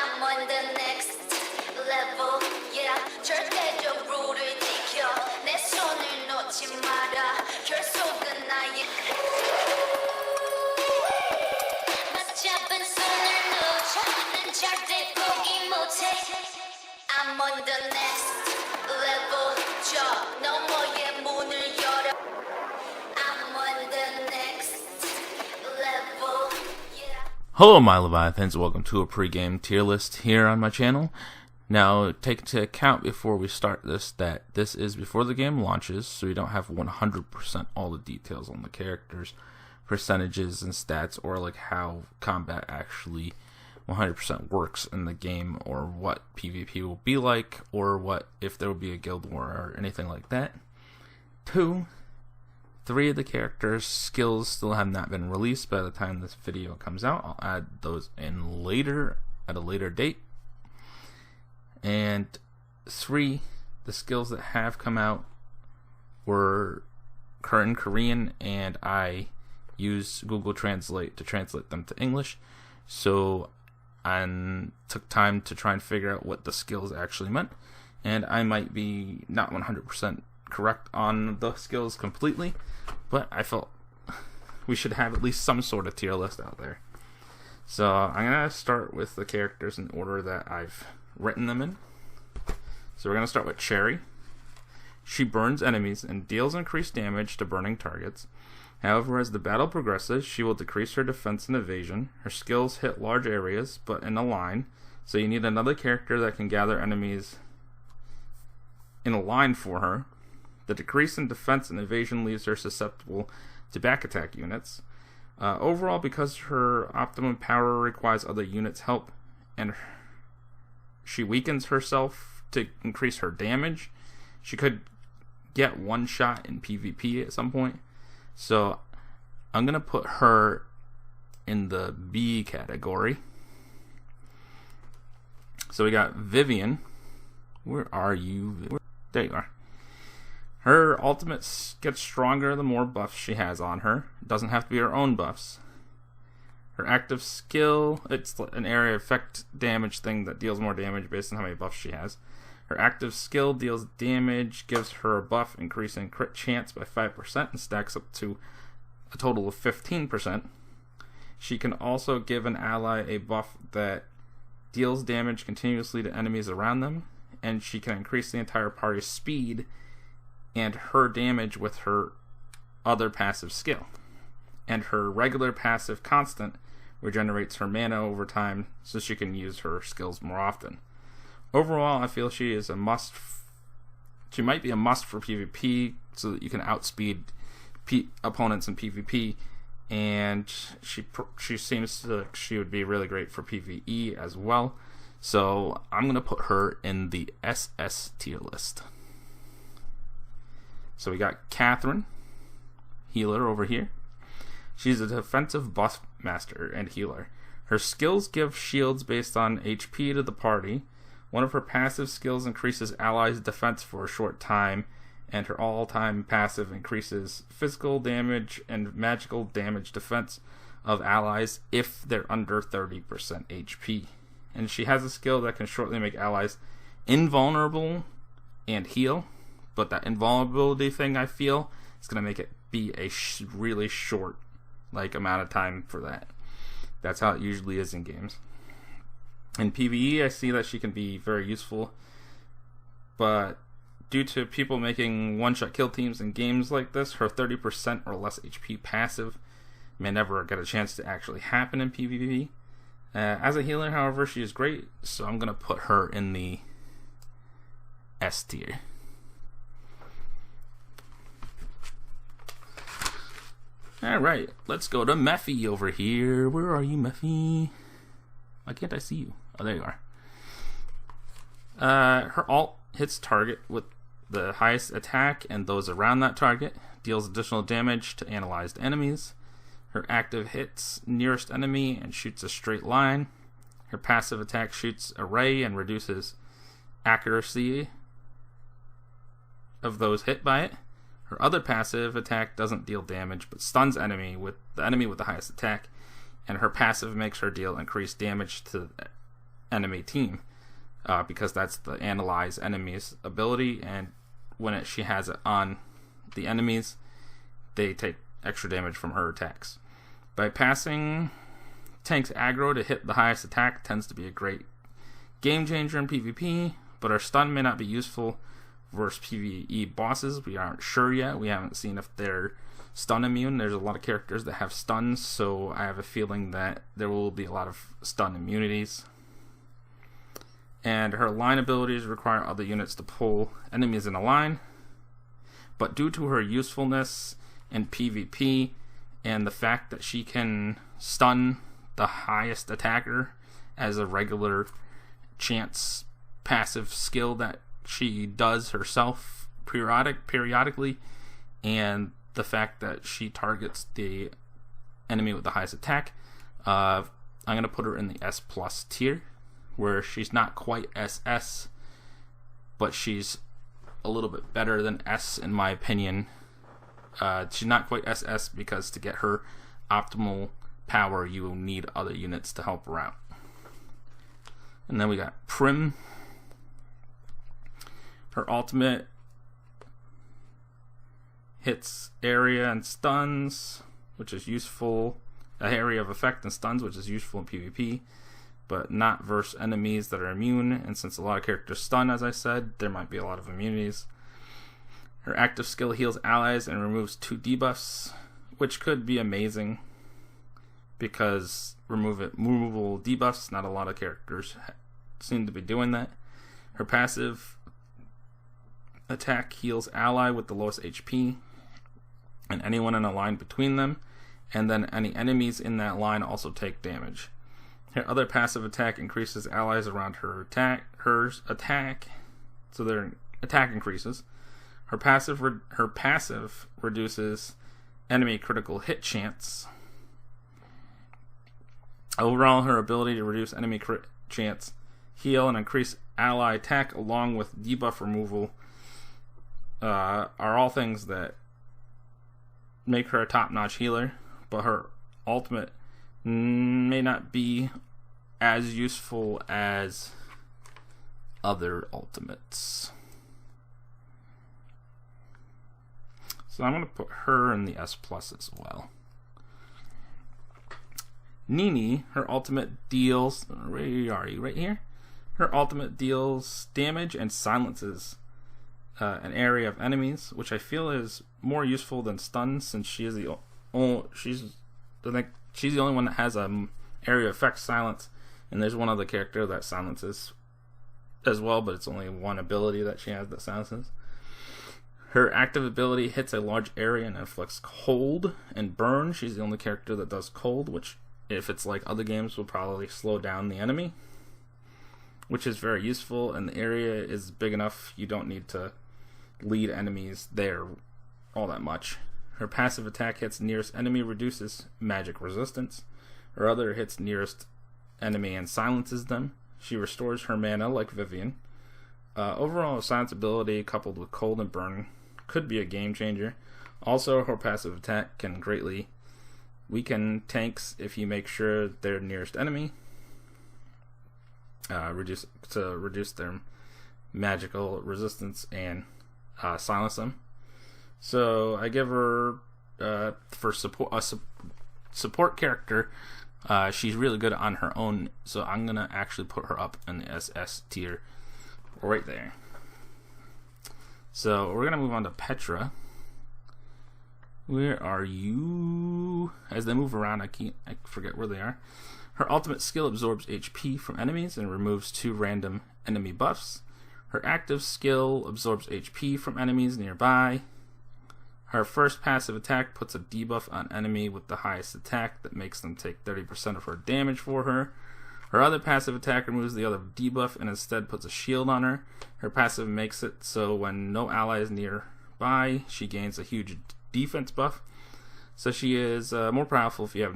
I'm on the next level. Yeah, 절대적으로를 지켜. 내 손을 놓지 마라. 결속은 나의. 맞잡은 손을 놓쳐. 난 절대 포기 못해. I'm on the next level. 저 너머의 문을 열어. I'm on the next level. Yeah. Hello my Leviathans, welcome to a pregame tier list here on my channel. Now take into account before we start this that this is before the game launches, so we don't have 100% all the details on the characters, percentages and stats, or like how combat actually 100% works in the game, or what PvP will be like, or what if there will be a guild war or anything like that. 2, 3 of the characters' skills still have not been released by the time this video comes out. I'll add those in later, at a later date. And 3, the skills that have come out were in Korean, and I use Google Translate to translate them to English. So I took time to try and figure out what the skills actually meant, and I might be not 100% correct on the skills completely, but I felt we should have at least some sort of tier list out there. So I'm going to start with the characters in order that I've written them in. So we're going to start with Cherry. She burns enemies and deals increased damage to burning targets. However, as the battle progresses, she will decrease her defense and evasion. Her skills hit large areas, but in a line, so you need another character that can gather enemies in a line for her. The decrease in defense and evasion leaves her susceptible to back attack units. Overall, because her optimum power requires other units' help, and she weakens herself to increase her damage, she could get one shot in PvP at some point. So I'm going to put her in the B category. So we got Vivian. Where are you? There you are. Her ultimate gets stronger the more buffs she has on her. It doesn't have to be her own buffs. Her active skill, it's an area effect damage thing that deals more damage based on how many buffs she has. Her active skill deals damage, gives her a buff increasing crit chance by 5% and stacks up to a total of 15%. She can also give an ally a buff that deals damage continuously to enemies around them, and she can increase the entire party's speed and her damage with her other passive skill. And her regular passive constant regenerates her mana over time, so she can use her skills more often. Overall, I feel she is a must. She might be a must for PvP, so that you can outspeed opponents in PvP. And she seems like she would be really great for PvE as well. So I'm gonna put her in the SS tier list. So we got Catherine, healer over here. She's a defensive buff master and healer. Her skills give shields based on HP to the party. One of her passive skills increases allies' defense for a short time, and her all-time passive increases physical damage and magical damage defense of allies if they're under 30% HP. And she has a skill that can shortly make allies invulnerable and heal, but that invulnerability thing, I feel, is going to make it be a really short amount of time for that. That's how it usually is in games. In PvE, I see that she can be very useful, but due to people making one-shot kill teams in games like this, her 30% or less HP passive may never get a chance to actually happen in PvP. As a healer, however, she is great, so I'm going to put her in the S tier. Alright, let's go to Muffy over here. Where are you, Muffy? Why can't I see you? Oh, there you are. Her ult hits target with the highest attack and those around that target, deals additional damage to analyzed enemies. Her active hits nearest enemy and shoots a straight line. Her passive attack shoots a ray and reduces accuracy of those hit by it. Her other passive attack doesn't deal damage, but stuns the enemy with the highest attack, and her passive makes her deal increased damage to enemy team, because that's the analyze enemies ability, and when she has it on the enemies, they take extra damage from her attacks. Bypassing tank's aggro to hit the highest attack tends to be a great game changer in PvP, but our stun may not be useful versus PvE bosses. We aren't sure yet. We haven't seen if they're stun immune. There's a lot of characters that have stuns, so I have a feeling that there will be a lot of stun immunities. And her line abilities require other units to pull enemies in a line, but due to her usefulness in PvP and the fact that she can stun the highest attacker as a regular chance passive skill that she does herself periodically, and the fact that she targets the enemy with the highest attack, I'm going to put her in the S plus tier, where she's not quite SS, but she's a little bit better than S in my opinion. She's not quite SS because to get her optimal power, you will need other units to help her out. And then we got Prim. Her ultimate hits area and stuns, which is useful. Area of effect and stuns, which is useful in PvP, but not versus enemies that are immune. And since a lot of characters stun, as I said, there might be a lot of immunities. Her active skill heals allies and removes 2 debuffs, which could be amazing because removable debuffs, not a lot of characters seem to be doing that. Her passive attack heals ally with the lowest HP and anyone in a line between them, and then any enemies in that line also take damage. Her other passive attack increases allies around her attack, so their attack increases. Her passive reduces enemy critical hit chance. Overall, her ability to reduce enemy crit chance, heal, and increase ally attack along with debuff removal are all things that make her a top-notch healer, but her ultimate may not be as useful as other ultimates. So I'm going to put her in the S plus as well. Nene, her ultimate deals, where are you? Right here? Her ultimate deals damage and silences an area of enemies, which I feel is more useful than stun, since she is the only one that has a area effect silence, and there's one other character that silences as well, but it's only one ability that she has that silences. Her active ability hits a large area and inflicts cold and burn. She's the only character that does cold, which, if it's like other games, will probably slow down the enemy, which is very useful, and the area is big enough you don't need to lead enemies there all that much. Her passive attack hits nearest enemy, reduces magic resistance. Her other hits nearest enemy and silences them. She restores her mana like Vivian. Overall, a silence ability coupled with cold and burn could be a game changer. Also, her passive attack can greatly weaken tanks if you make sure they're nearest enemy. Reduce their magical resistance and silence them. So I give her for support character. She's really good on her own, so I'm gonna actually put her up in the SS tier right there. So we're gonna move on to Petra. Where are you? As they move around, I forget where they are. Her ultimate skill absorbs HP from enemies and removes 2 random enemy buffs. Her active skill absorbs HP from enemies nearby. Her first passive attack puts a debuff on enemy with the highest attack that makes them take 30% of her damage for her. Her other passive attack removes the other debuff and instead puts a shield on her. Her passive makes it so when no ally is nearby, she gains a huge defense buff. So she is more powerful if you have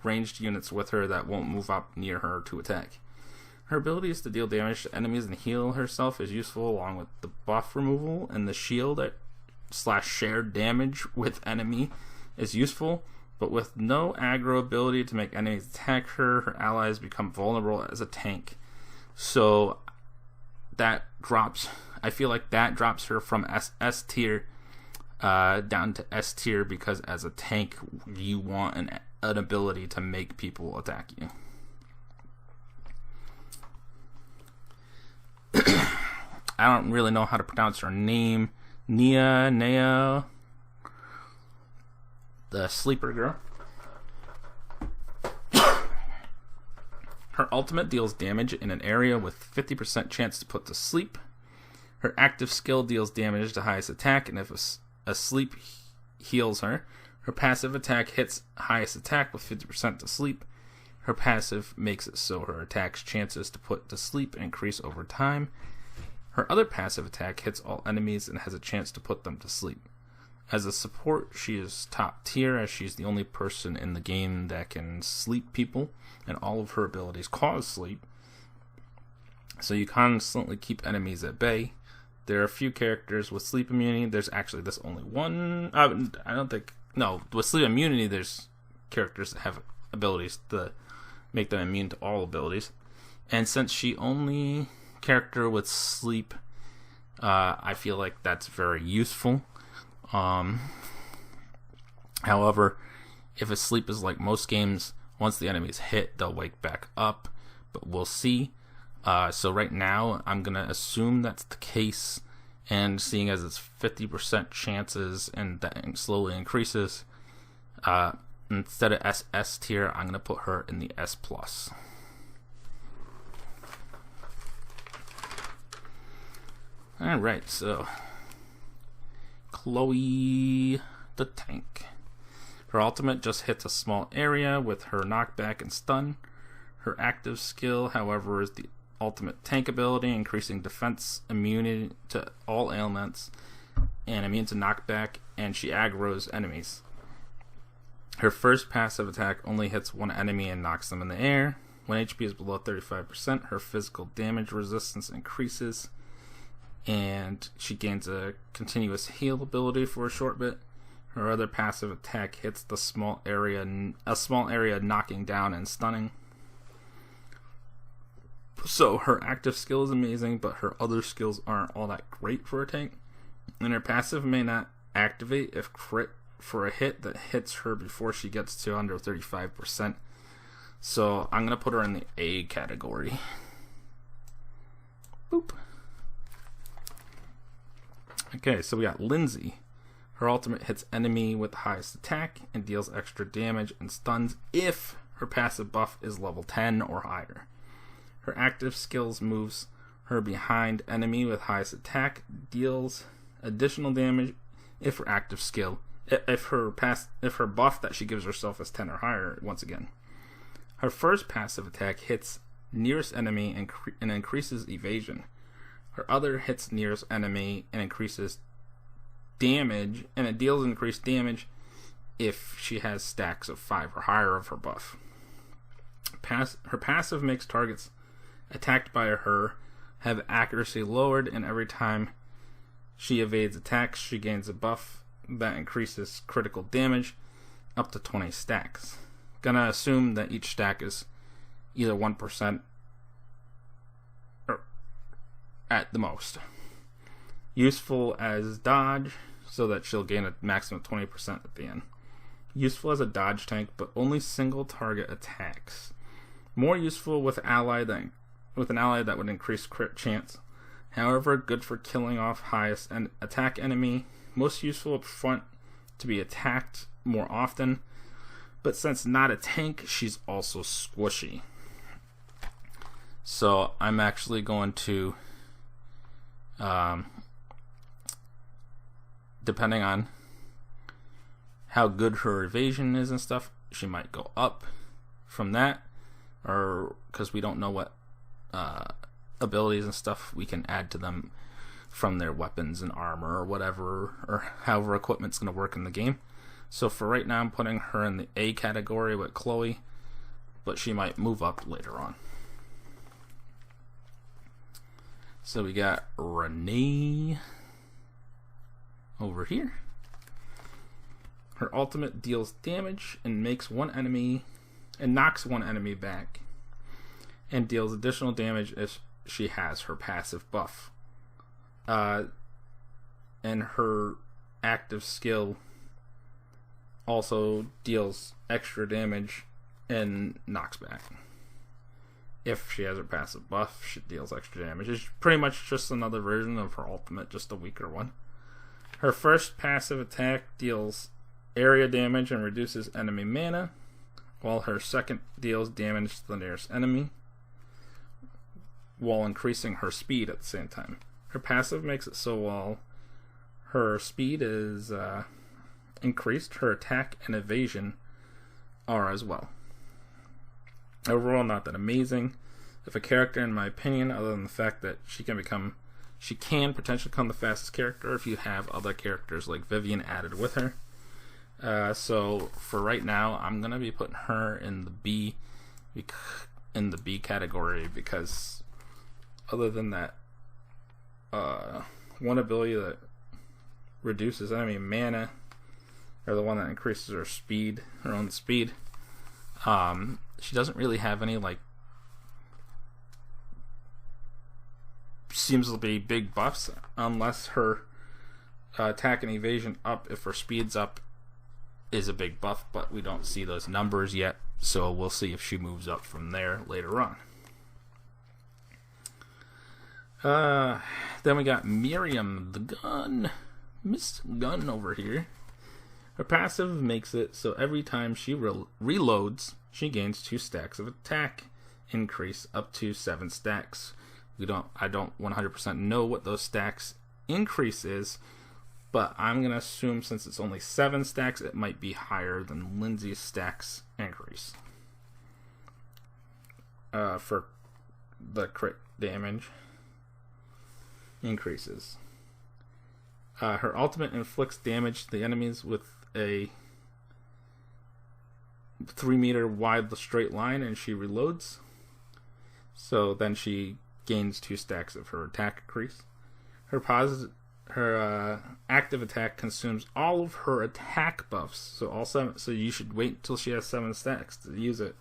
ranged units with her that won't move up near her to attack. Her ability is to deal damage to enemies and heal herself is useful, along with the buff removal, and the shield / shared damage with enemy is useful, but with no aggro ability to make enemies attack her, her allies become vulnerable as a tank. So that drops, I feel like that drops her from S tier down to S tier, because as a tank you want an ability to make people attack you. I don't really know how to pronounce her name. Nea, the sleeper girl. Her ultimate deals damage in an area with 50% chance to put to sleep. Her active skill deals damage to highest attack, and if a sleep heals her. Her passive attack hits highest attack with 50% to sleep. Her passive makes it so her attack's chances to put to sleep increase over time. Her other passive attack hits all enemies and has a chance to put them to sleep. As a support, she is top tier, as she's the only person in the game that can sleep people, and all of her abilities cause sleep. So you constantly keep enemies at bay. There are a few characters with sleep immunity. There's actually this only one. I don't think... No, with sleep immunity, there's characters that have abilities to make them immune to all abilities. And since she only character with sleep, I feel like that's very useful. However, if a sleep is like most games, once the enemy's hit, they'll wake back up. But we'll see. So right now, I'm going to assume that's the case. And seeing as it's 50% chances and that slowly increases, instead of SS tier, I'm going to put her in the S+. Alright, so Chloe the tank. Her ultimate just hits a small area with her knockback and stun. Her active skill, however, is the ultimate tank ability, increasing defense, immunity to all ailments, and immune to knockback, and she aggroes enemies. Her first passive attack only hits one enemy and knocks them in the air. When HP is below 35%, her physical damage resistance increases, and she gains a continuous heal ability for a short bit. Her other passive attack hits a small area, knocking down and stunning. So her active skill is amazing, but her other skills aren't all that great for a tank. And her passive may not activate if crit for a hit that hits her before she gets to under 35%. So I'm going to put her in the A category. Boop. Okay, so we got Lindsay. Her ultimate hits enemy with the highest attack and deals extra damage and stuns if her passive buff is level 10 or higher. Her active skills moves her behind enemy with highest attack, deals additional damage if her active skill, if her buff that she gives herself is 10 or higher once again. Her first passive attack hits nearest enemy and increases evasion. Her other hits nearest enemy and increases damage, and it deals increased damage if she has stacks of 5 or higher of her buff. Her passive makes targets attacked by her have accuracy lowered, and every time she evades attacks, she gains a buff that increases critical damage up to 20 stacks. Gonna assume that each stack is either 1% or at the most. Useful as dodge, so that she'll gain a maximum of 20% at the end. Useful as a dodge tank, but only single target attacks. More useful with an ally that would increase crit chance. However, good for killing off highest and attack enemy. Most useful up front to be attacked more often. But since not a tank, she's also squishy. So I'm actually going to, depending on how good her evasion is and stuff, she might go up from that, or because we don't know what abilities and stuff we can add to them from their weapons and armor or whatever, or however equipment's going to work in the game. So for right now, I'm putting her in the A category with Chloe, but she might move up later on. So we got Renee over here. Her ultimate deals damage and knocks one enemy back. and deals additional damage if she has her passive buff. And her active skill also deals extra damage and knocks back. If she has her passive buff, she deals extra damage. It's pretty much just another version of her ultimate, just a weaker one. Her first passive attack deals area damage and reduces enemy mana, while her second deals damage to the nearest enemy, while increasing her speed at the same time. Her passive makes it so while her speed is increased, her attack and evasion are as well. Overall, not that amazing. If a character, in my opinion, other than the fact that she can potentially become the fastest character if you have other characters like Vivian added with her. So for right now, I'm gonna be putting her in the B category, because other than that one ability that reduces enemy mana, or the one that increases her speed, her own speed, she doesn't really have any seems to be big buffs, unless her attack and evasion up, if her speed's up, is a big buff, but we don't see those numbers yet, so we'll see if she moves up from there later on. Then we got Miriam the Gun, Miss Gun over here. Her passive makes it so every time she reloads, she gains 2 stacks of attack increase, up to 7 stacks. I don't 100% know what those stacks increase is, but I'm going to assume since it's only 7 stacks, it might be higher than Lindsay's stacks increase. For the crit damage increases. Her ultimate inflicts damage to the enemies with a 3-meter wide straight line, and she reloads. So then she gains 2 stacks of her attack increase. Her active attack consumes all of her attack buffs, so all 7. So you should wait until she has 7 stacks to use it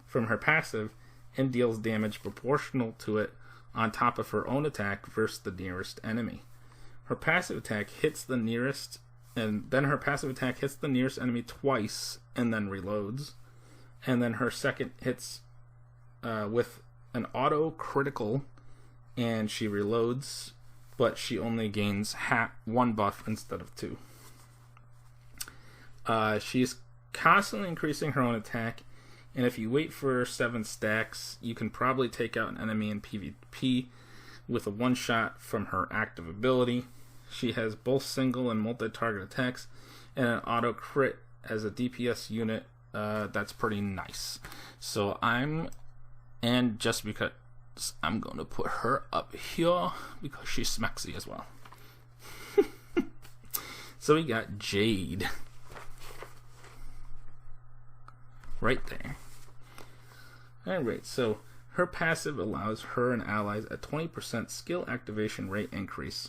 from her passive, and deals damage proportional to it on top of her own attack versus the nearest enemy. Her passive attack hits the nearest, and then her passive attack hits the nearest enemy twice, and then reloads. And then her second hits with an auto critical, and she reloads, but she only gains 1 buff instead of 2. She's constantly increasing her own attack, and if you wait for 7 stacks, you can probably take out an enemy in PvP with a one-shot from her active ability. She has both single and multi-target attacks, and an auto crit as a DPS unit. That's pretty nice. So just because I'm going to put her up here, because she's smexy as well. So we got Jade. Right there. Alright, so her passive allows her and allies a 20% skill activation rate increase,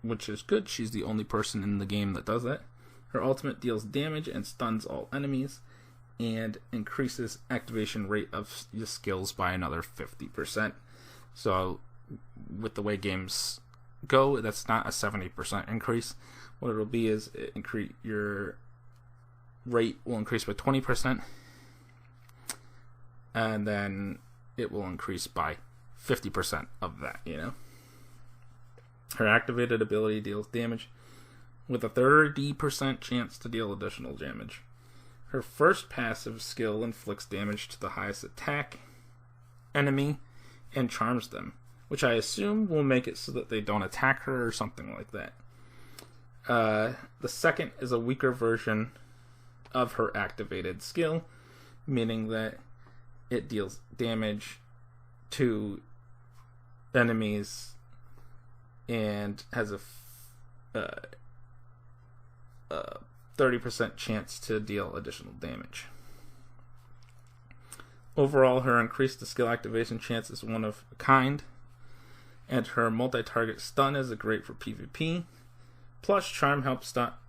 which is good. She's the only person in the game that does that. Her ultimate deals damage and stuns all enemies, and increases activation rate of the skills by another 50%. So with the way games go, that's not a 70% increase. What it'll be is your rate will increase by 20%, and then it will increase by 50% of that, Her activated ability deals damage with a 30% chance to deal additional damage. Her first passive skill inflicts damage to the highest attack enemy and charms them, which I assume will make it so that they don't attack her or something like that. The second is a weaker version of her activated skill, meaning that it deals damage to enemies and has a 30% chance to deal additional damage. Overall, her increased skill activation chance is one of a kind, and her multi-target stun is great for PvP. Plus, charm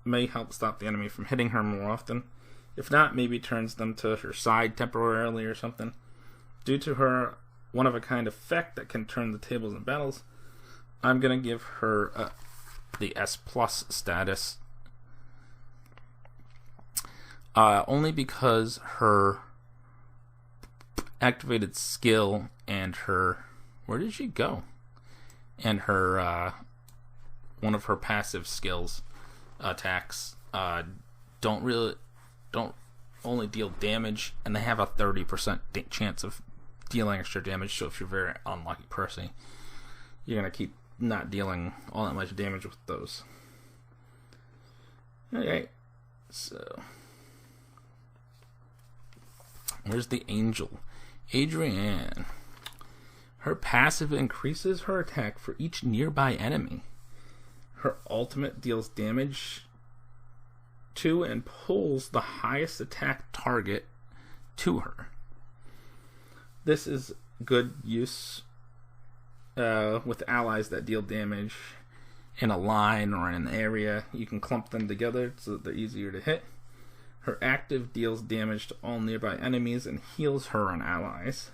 may help stop the enemy from hitting her more often. If not, maybe turns them to her side temporarily or something. due to her one-of-a-kind effect that can turn the tables in battles, I'm going to give her the S plus status. Only because her activated skill and her... Where did she go? And her... one of her passive skills attacks don't only deal damage, and they have a 30% chance of dealing extra damage. So if you're a very unlucky person, you're gonna keep not dealing all that much damage with those. Okay, so where's the angel? Adrian. Her passive increases her attack for each nearby enemy. Her ultimate deals damage to and pulls the highest attack target to her. This is good use with allies that deal damage in a line or in an area. You can clump them together so that they're easier to hit. Her active deals damage to all nearby enemies and heals her on allies.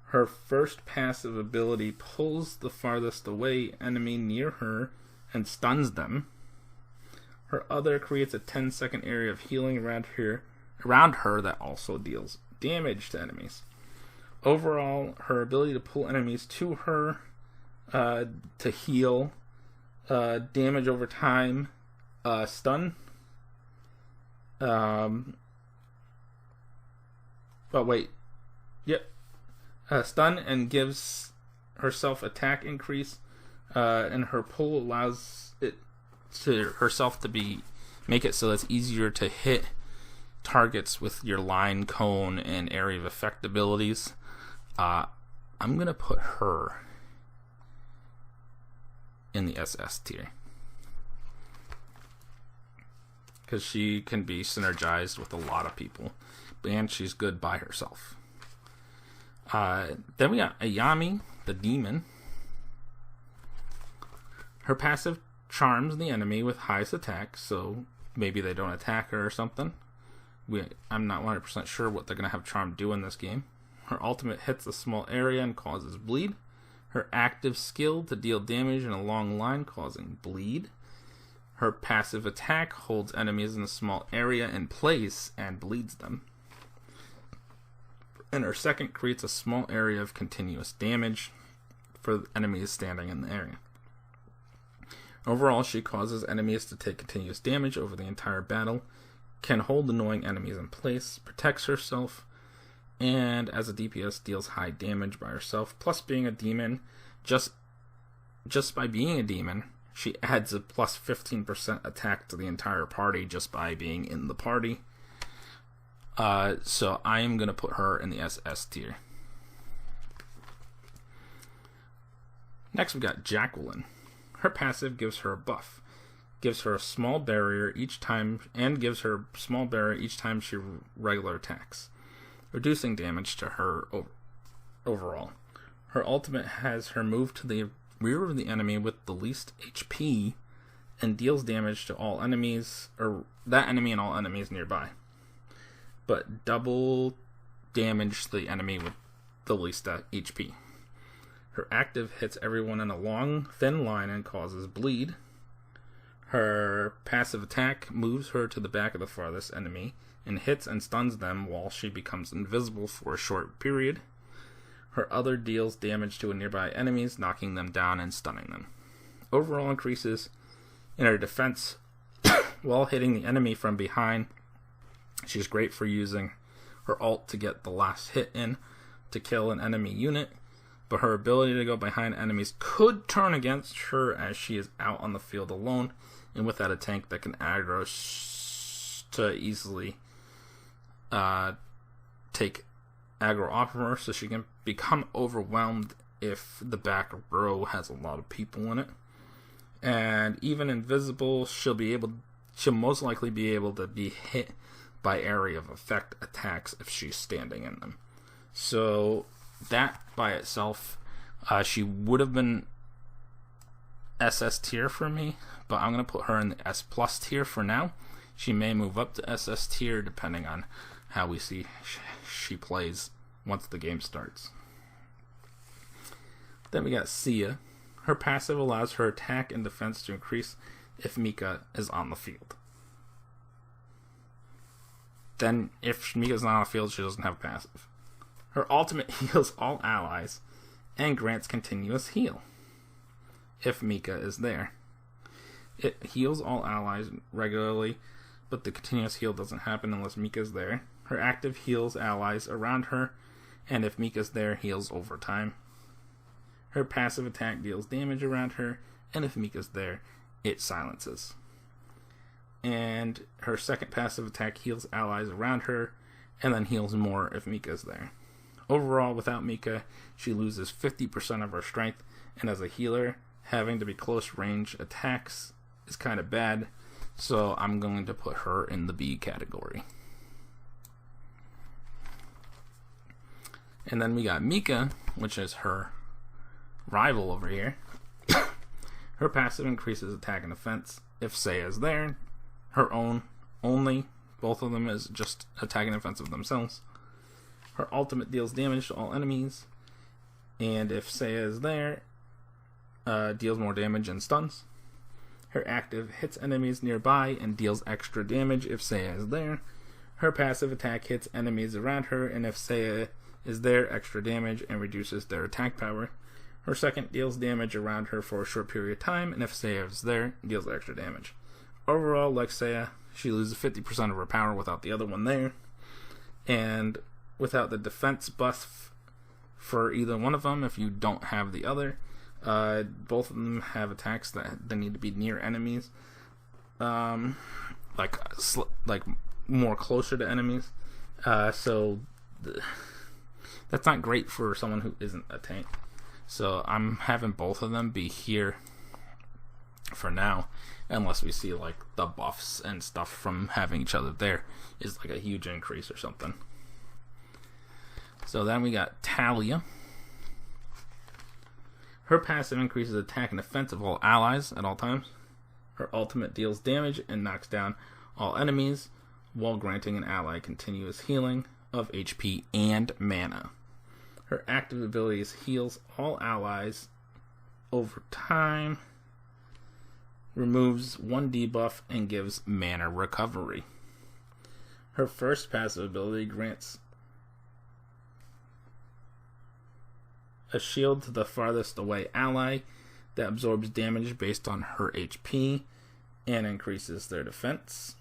Her first passive ability pulls the farthest away enemy near her and stuns them. Her other creates a 10-second area of healing around her that also deals damage to enemies. Overall, her ability to pull enemies to her to heal, damage over time, stun. Stun and gives herself attack increase, and her pull allows it to herself to make it so it's easier to hit targets with your line, cone, and area of effect abilities. I'm gonna put her in the SS tier because she can be synergized with a lot of people, and she's good by herself. Then we got a Yami, the demon. Her passive charms the enemy with highest attack, so maybe they don't attack her or something. I'm not 100% sure what they're going to have charm do in this game. Her ultimate hits a small area and causes bleed. Her active skill to deal damage in a long line, causing bleed. Her passive attack holds enemies in a small area in place and bleeds them. And her second creates a small area of continuous damage for enemies standing in the area. Overall, she causes enemies to take continuous damage over the entire battle, can hold annoying enemies in place, protects herself, and as a DPS deals high damage by herself. Plus, being a demon, just by being a demon, she adds a plus 15% attack to the entire party just by being in the party. So I am going to put her in the SS tier. Next we got Jacqueline. Her passive gives her a buff. Gives her a small barrier each time, and gives her small barrier each time she regular attacks, reducing damage to her overall. Her ultimate has her move to the rear of the enemy with the least HP and deals damage to all enemies, or that enemy and all enemies nearby, but double damage to the enemy with the least HP. Her active hits everyone in a long, thin line and causes bleed. Her passive attack moves her to the back of the farthest enemy and hits and stuns them while she becomes invisible for a short period. Her other deals damage to nearby enemies, knocking them down and stunning them. Overall increases in her defense while hitting the enemy from behind. She's great for using her ult to get the last hit in to kill an enemy unit, but her ability to go behind enemies could turn against her as she is out on the field alone and without a tank that can aggro to easily take aggro off of her, so she can become overwhelmed if the back row has a lot of people in it. And even invisible, she'll most likely be able to be hit by area of effect attacks if she's standing in them. So that by itself, she would have been SS tier for me, but I'm going to put her in the S plus tier for now. She may move up to SS tier depending on how we see she plays once the game starts. Then we got Sia. Her passive allows her attack and defense to increase if Mika is on the field. Then, if Mika's not on the field, she doesn't have a passive. Her ultimate heals all allies and grants continuous heal if Mika is there. It heals all allies regularly, but the continuous heal doesn't happen unless Mika's there. Her active heals allies around her, and if Mika's there, heals over time. Her passive attack deals damage around her, and if Mika's there, it silences. And her second passive attack heals allies around her, and then heals more if Mika's there. Overall, without Mika, she loses 50% of her strength, and as a healer, having to be close range attacks is kind of bad, so I'm going to put her in the B category. And then we got Mika, which is her rival over here. Her passive increases attack and defense if Sia is there. Her own only. Both of them is just attack and defense of themselves. Her ultimate deals damage to all enemies. And if Sia is there, deals more damage and stuns. Her active hits enemies nearby and deals extra damage if Sia is there. Her passive attack hits enemies around her, and if Sia is there, extra damage and reduces their attack power. Her second deals damage around her for a short period of time, and if Sia is there, deals extra damage. Overall, like Sia, she loses 50% of her power without the other one there. And without the defense buff for either one of them, if you don't have the other, both of them have attacks that they need to be near enemies. Like more closer to enemies. That's not great for someone who isn't a tank. So I'm having both of them be here for now, unless we see like the buffs and stuff from having each other there is like a huge increase or something. So then we got Talia. Her passive increases attack and defense of all allies at all times. Her ultimate deals damage and knocks down all enemies while granting an ally continuous healing of HP and mana. Her active abilities heals all allies over time, removes one debuff, and gives mana recovery. Her first passive ability grants a shield to the farthest away ally that absorbs damage based on her HP and increases their defense.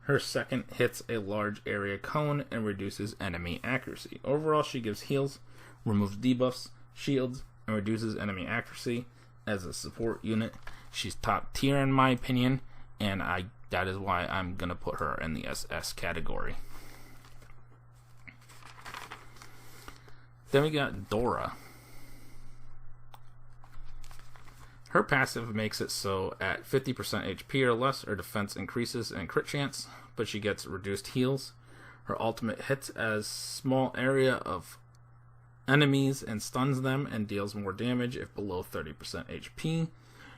Her second hits a large area cone and reduces enemy accuracy. Overall, she gives heals, removes debuffs, shields, and reduces enemy accuracy. As a support unit, she's top tier in my opinion, and that is why I'm going to put her in the SS category. Then we got Dora. Her passive makes it so at 50% HP or less, her defense increases and crit chance, but she gets reduced heals. Her ultimate hits a small area of enemies and stuns them and deals more damage if below 30% HP.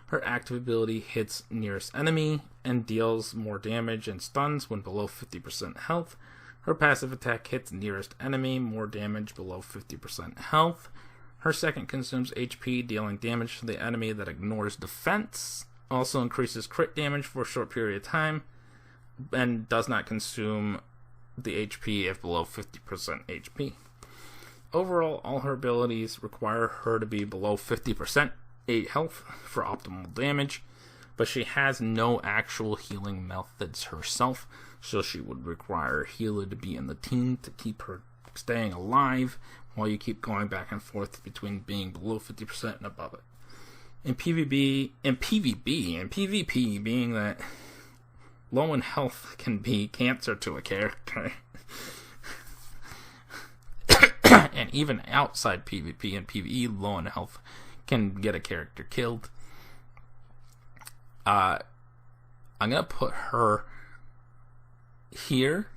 Her active ability hits nearest enemy and deals more damage and stuns when below 50% health. Her passive attack hits nearest enemy, more damage below 50% health. Her second consumes HP, dealing damage to the enemy that ignores defense. Also increases crit damage for a short period of time, and does not consume the HP if below 50% HP. Overall, all her abilities require her to be below 50% 8 health for optimal damage, but she has no actual healing methods herself, so she would require a healer to be in the team to keep her staying alive while you keep going back and forth between being below 50% and above it. In PvP, being that low in health can be cancer to a character. And even outside PvP and PvE, low in health can get a character killed. I'm going to put her here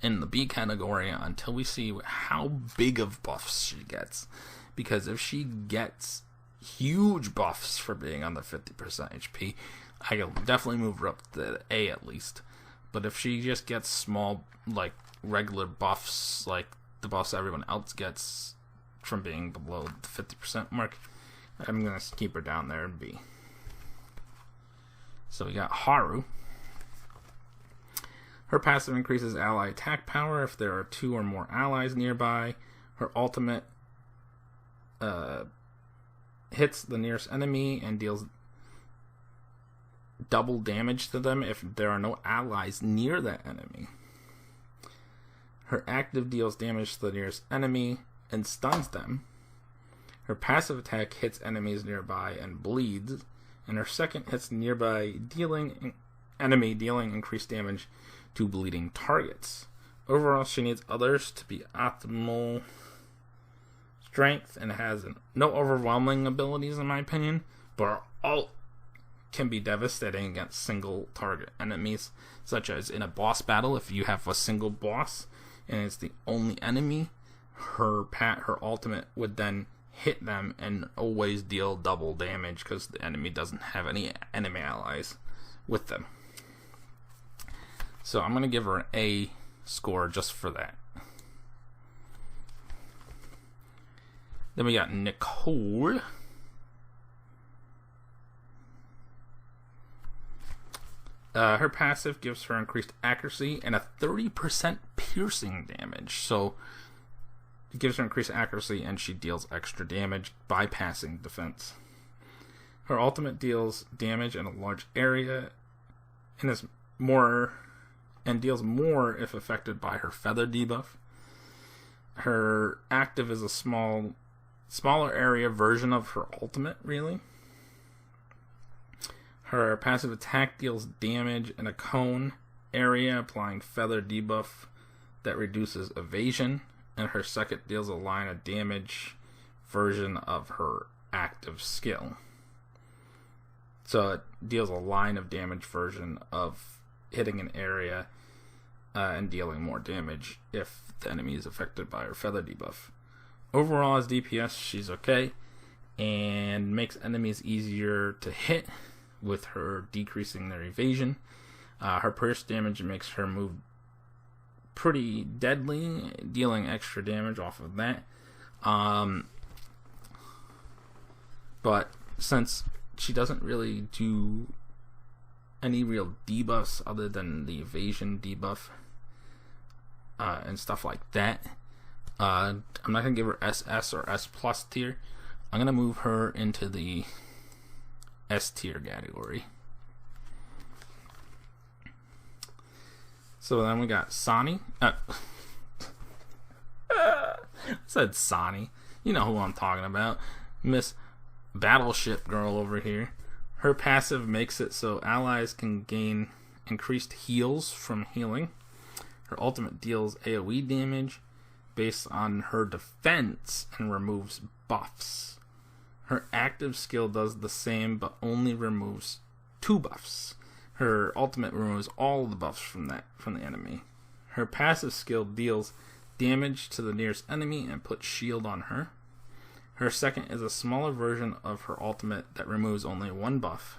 in the B category until we see how big of buffs she gets. Because if she gets huge buffs for being on the 50% HP, I'll definitely move her up to A at least. But if she just gets small, like, regular buffs, like the buffs everyone else gets from being below the 50% mark. I'm going to keep her down there in B. So we got Haru. Her passive increases ally attack power if there are 2 or more allies nearby. Her ultimate hits the nearest enemy and deals double damage to them if there are no allies near that enemy. Her active deals damage to the nearest enemy and stuns them. Her passive attack hits enemies nearby and bleeds, and her second hits nearby enemy dealing increased damage to bleeding targets. Overall, she needs others to be optimal strength and has no overwhelming abilities in my opinion, but her ult can be devastating against single target enemies, such as in a boss battle. If you have a single boss and it's the only enemy, her ultimate would then hit them and always deal double damage because the enemy doesn't have any enemy allies with them. So I'm going to give her an A score just for that. Then we got Nicole. Her passive gives her increased accuracy and a 30% piercing damage. So it gives her increased accuracy and she deals extra damage, bypassing defense. Her ultimate deals damage in a large area and deals more if affected by her feather debuff. Her active is a smaller area version of her ultimate, really. Her passive attack deals damage in a cone area, applying feather debuff that reduces evasion, and her second deals a line of damage version of her active skill. So it deals a line of damage version of hitting an area and dealing more damage if the enemy is affected by her feather debuff. Overall, as DPS, she's okay and makes enemies easier to hit with her decreasing their evasion. Her pierce damage makes her move pretty deadly, dealing extra damage off of that. But since she doesn't really do any real debuffs other than the evasion debuff and stuff like that, I'm not going to give her SS or S plus tier. I'm going to move her into the S tier category. So then we got Sani. I said Sani. You know who I'm talking about. Miss Battleship Girl over here. Her passive makes it so allies can gain increased heals from healing. Her ultimate deals AoE damage based on her defense and removes buffs. Her active skill does the same but only removes 2 buffs. Her ultimate removes all the buffs from the enemy. Her passive skill deals damage to the nearest enemy and puts shield on her. Her second is a smaller version of her ultimate that removes only 1 buff.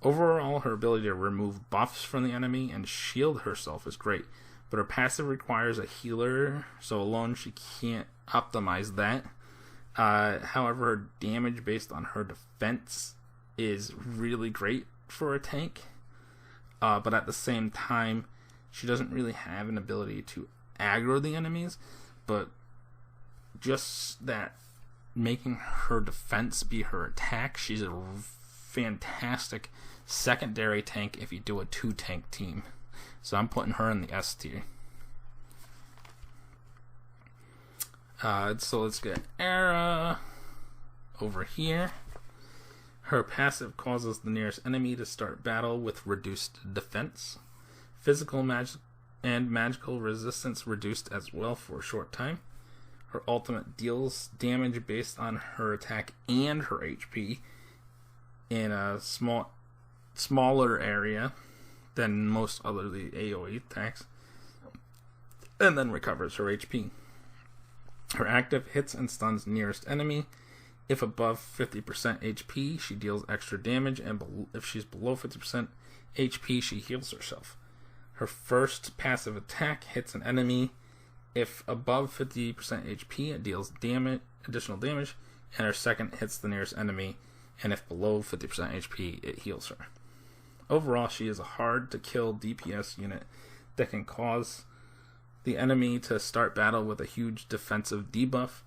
Overall, her ability to remove buffs from the enemy and shield herself is great, but her passive requires a healer, so alone she can't optimize that. However, her damage based on her defense is really great for a tank, but at the same time, she doesn't really have an ability to aggro the enemies, but just that making her defense be her attack, she's a fantastic secondary tank if you do a 2-tank team. So I'm putting her in the S tier. So let's get Era over here. Her passive causes the nearest enemy to start battle with reduced defense. Physical and magical resistance reduced as well for a short time. Her ultimate deals damage based on her attack and her HP in a smaller area than most other the AoE attacks, and then recovers her HP. Her active hits and stuns nearest enemy. If above 50% HP, she deals extra damage, and if she's below 50% HP, she heals herself. Her first passive attack hits an enemy If above 50% HP, it deals additional damage, and her second hits the nearest enemy, and if below 50% HP, it heals her. Overall, she is a hard-to-kill DPS unit that can cause the enemy to start battle with a huge defensive debuff,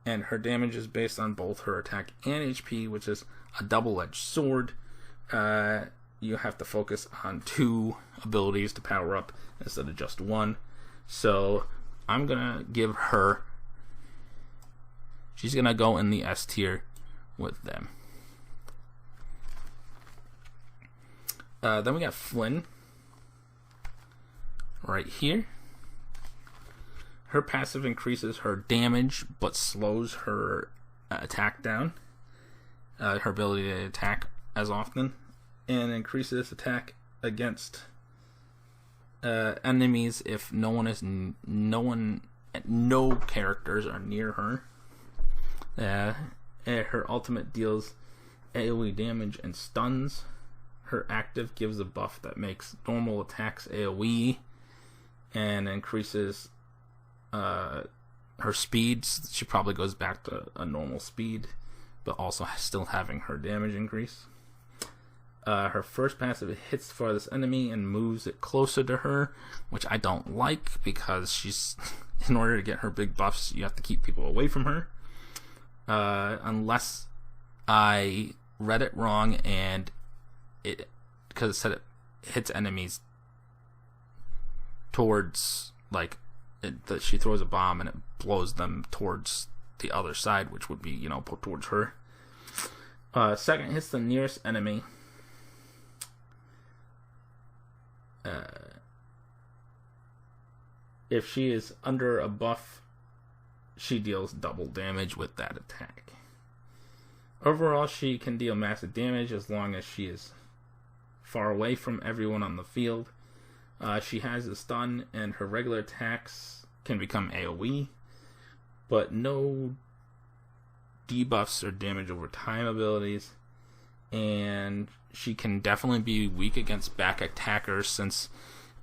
and her damage is based on both her attack and HP, which is a double-edged sword. You have to focus on 2 abilities to power up instead of just 1. So I'm gonna give her, she's gonna go in the S tier with them. Then we got Flynn right here. Her passive increases her damage but slows her attack down. Her ability to attack as often, and increases attack against enemies if no characters are near her. Her ultimate deals AoE damage and stuns. Her active gives a buff that makes normal attacks AoE and increases her speeds. She probably goes back to a normal speed, but also still having her damage increase. Her first passive hits the farthest enemy and moves it closer to her, which I don't like because she's, in order to get her big buffs, you have to keep people away from her. Unless I read it wrong and because it said it hits enemies towards, like, that she throws a bomb and it blows them towards the other side, which would be, put towards her. Second hits the nearest enemy. If she is under a buff, she deals double damage with that attack. Overall, she can deal massive damage as long as she is far away from everyone on the field. She has a stun, and her regular attacks can become AoE, but no debuffs or damage over time abilities. And she can definitely be weak against back attackers, since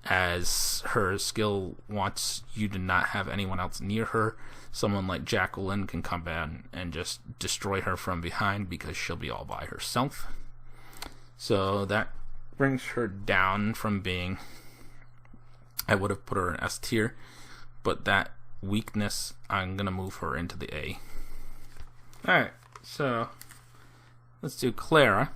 as her skill wants you to not have anyone else near her, someone like Jacqueline can come in and just destroy her from behind because she'll be all by herself. So that brings her down from being, I would have put her in S tier, but that weakness, I'm going to move her into the A. Alright, so let's do Clara.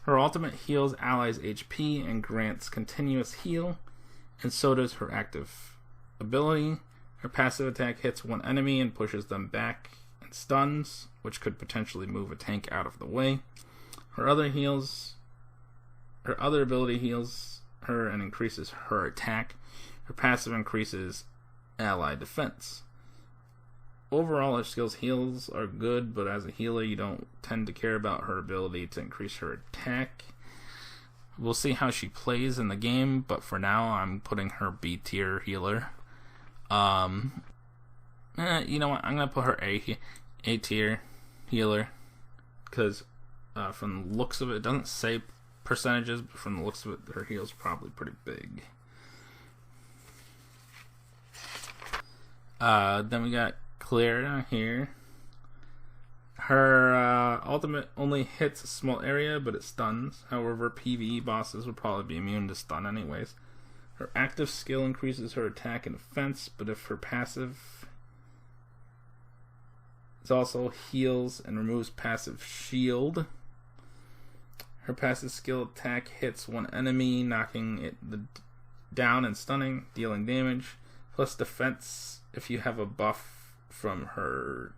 Her ultimate heals allies' HP and grants continuous heal, and so does her active ability. Her passive attack hits one enemy and pushes them back and stuns, which could potentially move a tank out of the way. Her other ability heals her and increases her attack. Her passive increases ally defense. Overall, her skills heals are good, but as a healer, you don't tend to care about her ability to increase her attack. We'll see how she plays in the game, but for now, I'm putting her B tier healer. You know what? I'm gonna put her A tier healer, because from the looks of it doesn't say percentages, but from the looks of it, her heal's probably pretty big. Then we got Clara here. Her ultimate only hits a small area, but it stuns. However, PvE bosses would probably be immune to stun anyways. Her active skill increases her attack and defense, but if her passive, it also heals and removes passive shield. Her passive skill attack hits one enemy, knocking it down and stunning, dealing damage, plus defense if you have a buff from her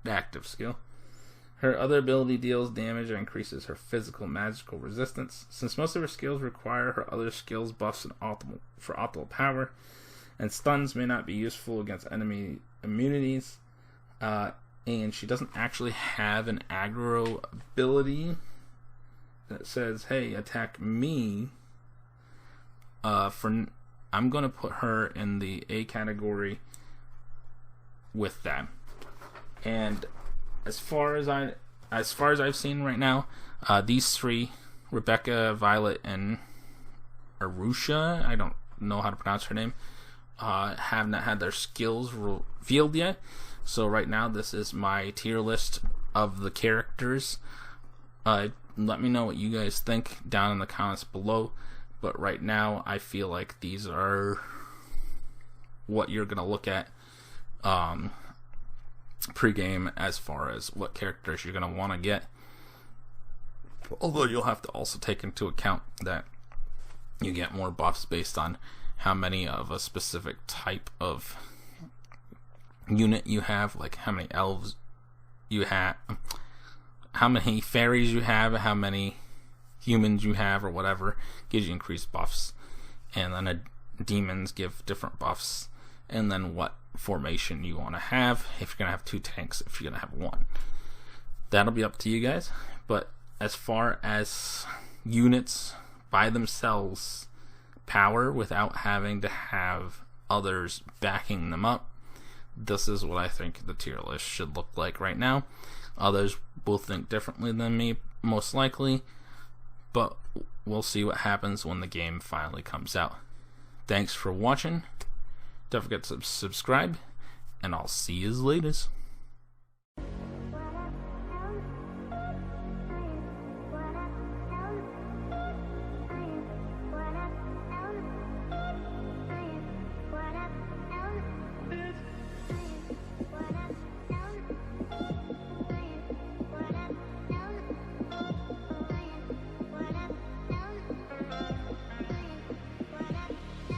active skill. Her other ability deals damage and increases her physical magical resistance. Since most of her skills require her other skills buffs and optimal power, and stuns may not be useful against enemy immunities, and she doesn't actually have an aggro ability that says, hey, attack me. I'm going to put her in the A category with that. And as far as I've seen right now, these three, Rebecca, Violet, and Arusha, I don't know how to pronounce her name, have not had their skills revealed yet. So right now, this is my tier list of the characters. Let me know what you guys think down in the comments below. But right now, I feel like these are what you're going to look at pre-game as far as what characters you're going to want to get. Although you'll have to also take into account that you get more buffs based on how many of a specific type of unit you have, like how many elves you have, how many fairies you have, how many humans you have, or whatever gives you increased buffs. And then demons give different buffs. And then what formation you want to have, if you're going to have 2 tanks, if you're going to have 1. That'll be up to you guys. But as far as units by themselves, power without having to have others backing them up, this is what I think the tier list should look like right now. Others will think differently than me, most likely, but we'll see what happens when the game finally comes out. Thanks for watching. Don't forget to subscribe, and I'll see you later.